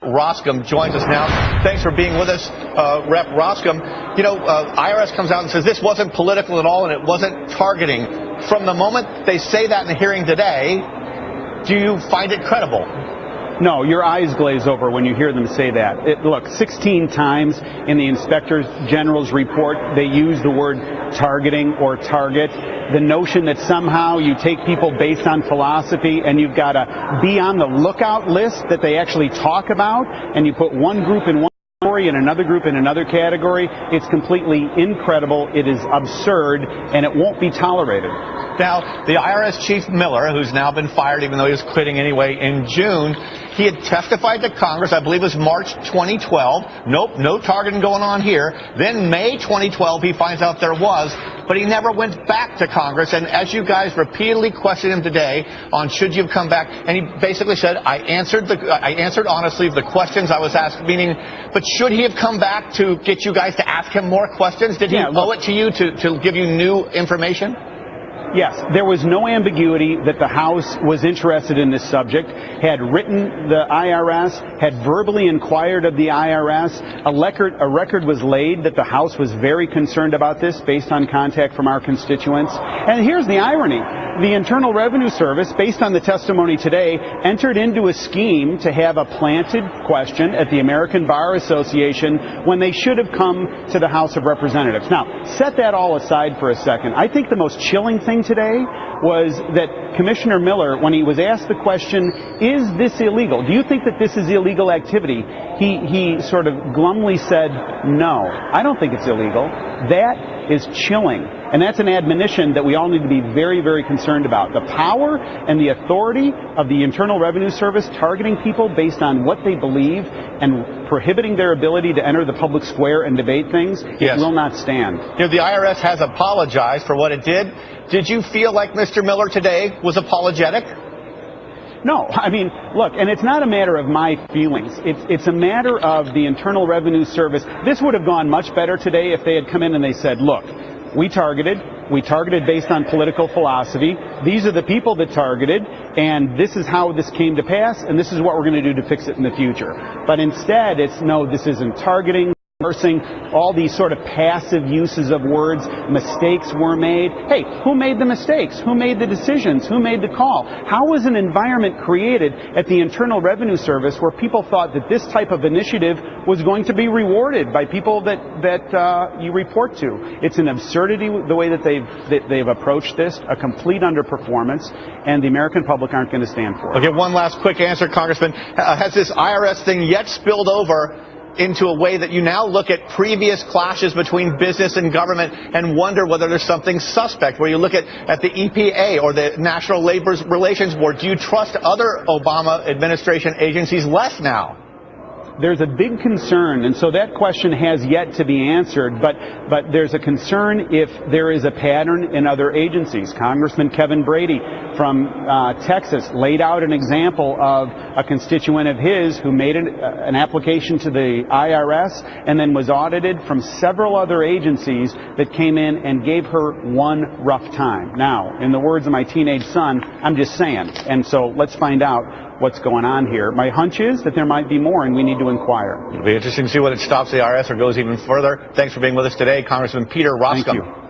Roskam joins us now. Thanks for being with us, Rep. Roskam. You know, IRS comes out and says this wasn't political at all and it wasn't targeting. From the moment they say that in the hearing today, do you find it credible? No, your eyes glaze over when you hear them say that. Look, 16 times in the Inspector General's report, they use the word targeting or target. The notion that somehow you take people based on philosophy and you've got to be on the lookout list that they actually talk about, and you put one group in one category and another group in another category, it's completely incredible, it is absurd, and it won't be tolerated. Now, the IRS Chief Miller, who's now been fired even though he was quitting anyway in June, he had testified to Congress, I believe it was March 2012. Nope, no targeting going on here. Then May 2012, he finds out there was, but he never went back to Congress. And as you guys repeatedly questioned him today on should you have come back, and he basically said, I answered honestly the questions I was asked, meaning, but should he have come back to get you guys to ask him more questions? Did he owe it to you to give you new information? Yes, there was no ambiguity that the House was interested in this subject, had written the IRS, had verbally inquired of the IRS. A record was laid that the House was very concerned about this based on contact from our constituents. And here's the irony. The Internal Revenue Service, based on the testimony today, entered into a scheme to have a planted question at the American Bar Association when they should have come to the House of Representatives. Now, set that all aside for a second. I think the most chilling thing today was that Commissioner Miller, when he was asked the question, is this illegal? Do you think that this is illegal activity? He sort of glumly said, no, I don't think it's illegal. That is chilling. And that's an admonition that we all need to be very, very concerned about. The power and the authority of the Internal Revenue Service targeting people based on what they believe and prohibiting their ability to enter the public square and debate things, it will not stand. You know, the IRS has apologized for what it did. Did you feel like Mr. Miller today was apologetic? No, I mean, look, and it's not a matter of my feelings. It's a matter of the Internal Revenue Service. This would have gone much better today if they had come in and they said, look, we targeted based on political philosophy. These are the people that targeted, and this is how this came to pass, and this is what we're going to do to fix it in the future. But instead, it's no, this isn't targeting. All these sort of passive uses of words, mistakes were made. Hey, who made the mistakes? Who made the decisions? Who made the call? How was an environment created at the Internal Revenue Service where people thought that this type of initiative was going to be rewarded by people that you report to? It's an absurdity the way that they've approached this, a complete underperformance, and the American public aren't going to stand for it. Okay, one last quick answer, Congressman. Has this IRS thing yet spilled over into a way that you now look at previous clashes between business and government and wonder whether there's something suspect, where you look at the EPA or the National Labor Relations Board? Do you trust other Obama administration agencies less now? There's a big concern, and so that question has yet to be answered, but there's a concern if there is a pattern in other agencies. Congressman Kevin Brady from Texas laid out an example of a constituent of his who made an application to the IRS and then was audited from several other agencies that came in and gave her one rough time. Now, in the words of my teenage son, I'm just saying, and so let's find out what's going on here. My hunch is that there might be more, and we need to inquire. It'll be interesting to see whether it stops the IRS or goes even further. Thanks for being with us today, Congressman Peter Roskam. Thank you.